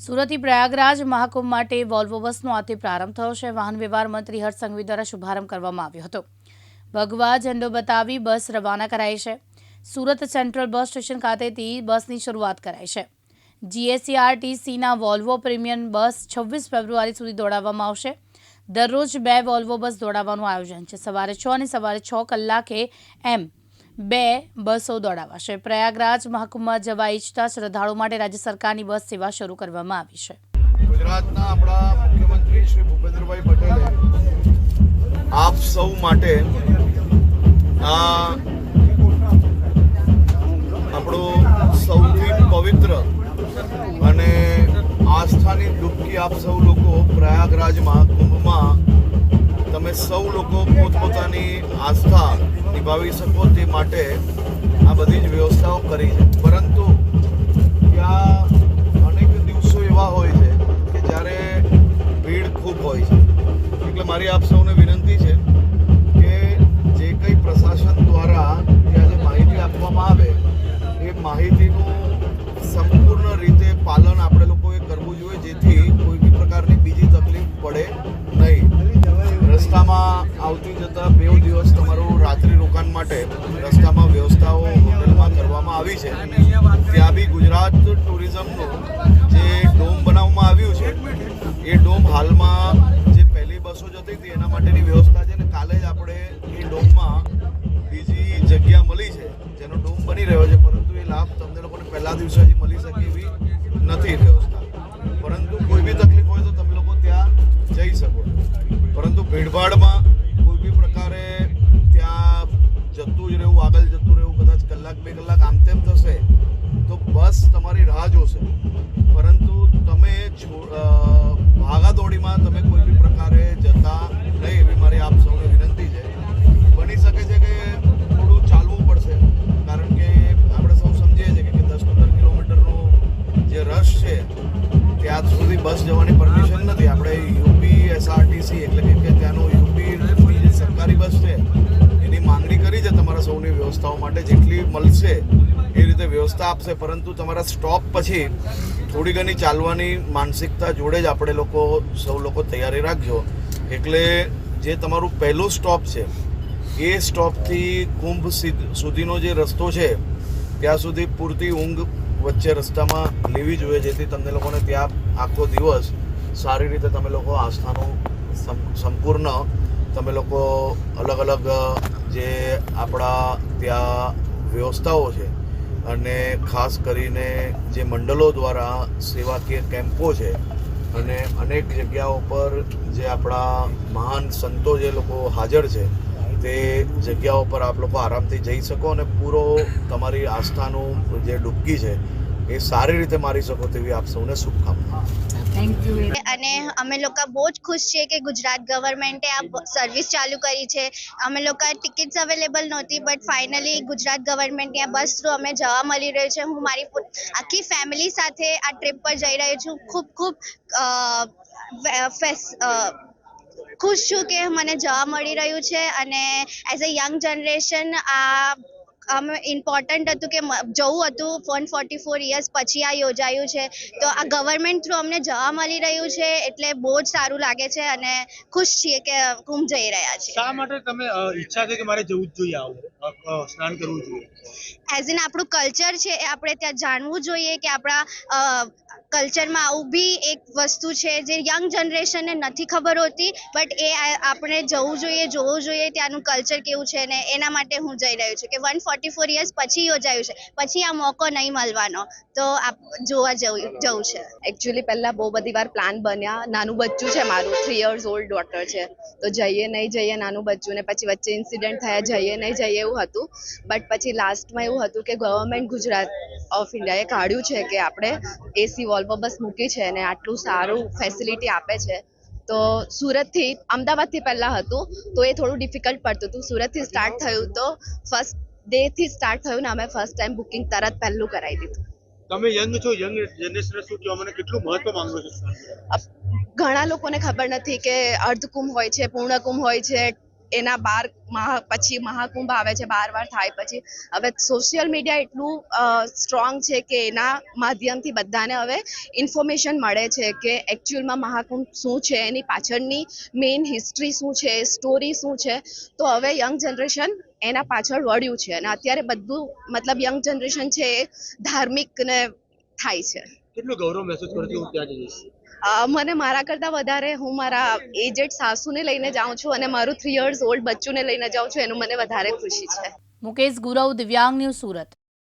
સુરતથી પ્રયાગરાજ મહાકુંભ માટે વોલ્વો બસનો આજથી પ્રારંભ થયો છે। વાહન વ્યવહાર મંત્રી હર્ષ સંઘવી દ્વારા શુભારંભ કરવામાં આવ્યો હતો। ભગવા ઝંડો બતાવી બસ રવાના કરાઈ છે। સુરત સેન્ટ્રલ બસ સ્ટેશન ખાતેથી બસની શરૂઆત કરાઈ છે। જીએસઆરટીસીના વોલ્વો પ્રીમિયમ બસ 26 ફેબ્રુઆરી સુધી દોડાવવામાં આવશે। દરરોજ 2 વોલ્વો બસ દોડાવવાનું આયોજન છે। સવારે 6 અને સવારે 6 કલાકે એમ 2 બસો દોડાવાશે। પ્રયાગરાજ મહાકુંભમાં જવા ઈચ્છતા શ્રદ્ધાળુઓ માટે રાજ્ય સરકારની બસ સેવા શરૂ કરવામાં આવી છે। ગુજરાતના આપણા મુખ્યમંત્રી શ્રી ભૂપેન્દ્રભાઈ પટેલે આપ સૌ માટે આપણો સૌથી પવિત્ર અને આસ્થાની ડૂબકી આપ સૌ લોકો પ્રયાગરાજ મહાકુંભમાં તમે સૌ લોકો પોતપોતાની આસ્થા નિભાવી શકો તે માટે આ બધી જ વ્યવસ્થાઓ કરી છે। પરંતુ ત્યાં અનેક દિવસો એવા હોય છે કે જ્યારે ભીડ ખૂબ હોય છે। એટલે મારી આપ સૌને વિનંતી છે કે જે કંઈ પ્રશાસન દ્વારા ત્યાં જે માહિતી આપવામાં આવે એ માહિતીનું સંપૂર્ણ રીતે પાલન આપણે લોકોએ કરવું જોઈએ, જેથી કોઈ બી પ્રકારની બીજી તકલીફ પડે નહીં। રસ્તામાં આવતી જતા 2 દિવસ તમારું રાત્રિ રોકાણ માટે રસ્તામાં વ્યવસ્થાઓ હોટેલમાં કરવામાં આવી છે। ત્યાં બી ગુજરાત ટુરિઝમનું જે ડોમ બનાવવામાં આવ્યું છે એ ડોમ હાલમાં જે પહેલી બસો જતી હતી એના માટેની વ્યવસ્થા છે ને કાલે જ આપણે એ ડોમમાં બીજી જગ્યા મળી છે જેનો ડોમ બની રહ્યો છે, પરંતુ એ લાભ તમને લોકોને પહેલા દિવસે હજી મળી શકે એવી નથી વ્યવસ્થા। પરંતુ કોઈ બી તકલીફ હોય તો તમે લોકો ત્યાં જઈ શકો છો, પરંતુ ભીડભાડમાં કોઈ બી પ્રકારે ત્યાં જતું જ રહેવું, આગળ જતું રહેવું, કદાચ કલાક 2 કલાક આમ તેમ થશે તો બસ તમારી રાહ જોશે। પરંતુ તમે ભાગાદોડીમાં તમે કોઈ બી પ્રકારે જતા નહીં એવી મારી આપ સૌને વિનંતી છે। બની શકે છે કે થોડું ચાલવું પડશે, કારણ કે આપણે સૌ સમજીએ છીએ કે 10-15 કિલોમીટરનો જે રશ છે ત્યાં સુધી બસ જવાની પરમિશન નથી। આપણે યુપી એસઆરટીસી એટલે કે ત્યાંનું યુપી જે સરકારી બસ છે એની માંગણી કરી છે તમારા સૌની વ્યવસ્થાઓ માટે, જેટલી મળશે એ રીતે વ્યવસ્થા આપશે। પરંતુ તમારા સ્ટોપ પછી થોડી ઘણી ચાલવાની માનસિકતા જોડે જ આપણે લોકો સૌ લોકો તૈયારી રાખજો। એટલે જે તમારું પહેલું સ્ટોપ છે એ સ્ટોપથી કુંભ સુધીનો જે રસ્તો છે ત્યાં સુધી પૂરતી ઊંઘ વચ્ચે રસ્તામાં લેવી જોઈએ, જેથી તમને લોકોને ત્યાં આખો દિવસ સારી રીતે તમે લોકો આસ્થાનું સંપૂર્ણ તમે લોકો અલગ અલગ જે આપણા ત્યાં વ્યવસ્થાઓ છે અને ખાસ કરીને જે મંડળો દ્વારા સેવાકીય કેમ્પો છે અને અનેક જગ્યાઓ પર જે આપણા મહાન સંતો જે લોકો હાજર છે તે જગ્યાઓ પર આપ લોકો આરામથી જઈ શકો અને પૂરો તમારી આસ્થાનું જે ડૂબકી છે એ સારી રીતે મારી શકો તેવી આપ સૌને શુભકામના। Thank you. અને અમે લોકો બહુ જ ખુશ છીએ કે ગુજરાત ગવર્મેન્ટે આ સર્વિસ ચાલુ કરી છે। અમે લોકો ટિકિટ્સ અવેલેબલ નહોતી, બટ ફાઇનલી ગુજરાત ગવર્મેન્ટની આ બસ થ્રુ અમે જવા મળી રહ્યું છે। હું મારી આખી ફેમિલી સાથે આ ટ્રીપ પર જઈ રહી છું। ખૂબ ખુશ છું કે મને જવા મળી રહ્યું છે અને એઝ અ યંગ જનરેશન આ ઇમ્પોર્ટન્ટ હતું કે જવું હતું। 144 યર્સ પછી આ યોજાયું છે, તો આ ગવર્મેન્ટ થ્રુ અમને જવા મળી રહ્યું છે એટલે બહુ જ સારું લાગે છે અને ખુશ છીએ કે કુંભ જઈ રહ્યા છીએ। શા માટે તમે ઈચ્છા છે કે મારે જવું જ જોઈએ, આવું સ્નાન કરવું જોઈએ? એઝ ઇન આપણું કલ્ચર છે એ આપણે ત્યાં જાણવું જોઈએ કે આપણા કલ્ચરમાં આવું બી એક વસ્તુ છે જે યંગ જનરેશનને નથી ખબર હોતી, બટ એ આપણે જવું જોઈએ, જોવું જોઈએ ત્યાંનું કલ્ચર કેવું છે ને એના માટે હું જઈ રહ્યું છું કે 144 યર્સ પછી યોજાયું છે, પછી આ મોકો નહીં મળવાનો, તો જોવા જવું છે। એકચ્યુઅલી પહેલાં બહુ બધી વાર પ્લાન બન્યા। નાનું બચ્ચું છે મારું, 3 years old ડોટર છે, તો જઈએ નહીં જઈએ નાનું બચ્ચું, ને પછી વચ્ચે ઇન્સિડન્ટ થયા, જઈએ નહીં જઈએ એવું હતું। બટ પછી લાસ્ટમાં એવું હતું કે ગવર્મેન્ટ ગુજરાત ઓફ ઇન્ડિયાએ કાઢ્યું છે કે આપણે એસી વોલ્વો બસ મૂકી છે અને આટલું સારું ફેસિલિટી આપે છે, તો સુરતથી અમદાવાદથી પહેલાં હતું તો એ થોડું ડિફિકલ્ટ પડતું હતું। સુરતથી સ્ટાર્ટ થયું તો ફર્સ્ટ ડેથી સ્ટાર્ટ થયું ને અમે ફર્સ્ટ ટાઈમ બુકિંગ તરત પહેલું કરાવી દીધું। તમે યંગ છો, યંગ જનરેશન શું કહેવા, મને કેટલું મહત્વ માંગો છો? ઘણા લોકોને ખબર નથી કે અર્ધકુંભ હોય છે, પૂર્ણકુંભ હોય છે, એના પછી મહાકુંભ આવે છે 12 વાર થાય પછી હવે સોશિયલ મીડિયા એટલું સ્ટ્રોંગ છે કે એના માધ્યમથી બધાને હવે ઇન્ફોર્મેશન મળે છે કે એકચ્યુઅલમાં મહાકુંભ શું છે, એની પાછળની મેઇન હિસ્ટ્રી શું છે, સ્ટોરી શું છે. તો હવે યંગ જનરેશન એના પાછળ વળ્યું છે અને અત્યારે બધું મતલબ યંગ જનરેશન છે એ ધાર્મિક ને થાય છે. કેટલું ગૌરવ મહેસૂસ કરું છું હું ત્યાં જઈશ. મને મારા કરતાં વધારે હું મારા એજેડ સાસુને લઈને જાઉં છું અને મારું 3 years old બચ્ચુને લઈને જાઉં છું, એનું મને વધારે ખુશી છે. મુકેશ ગુરવ, દિવ્યાંગ ન્યૂઝ, સુરત.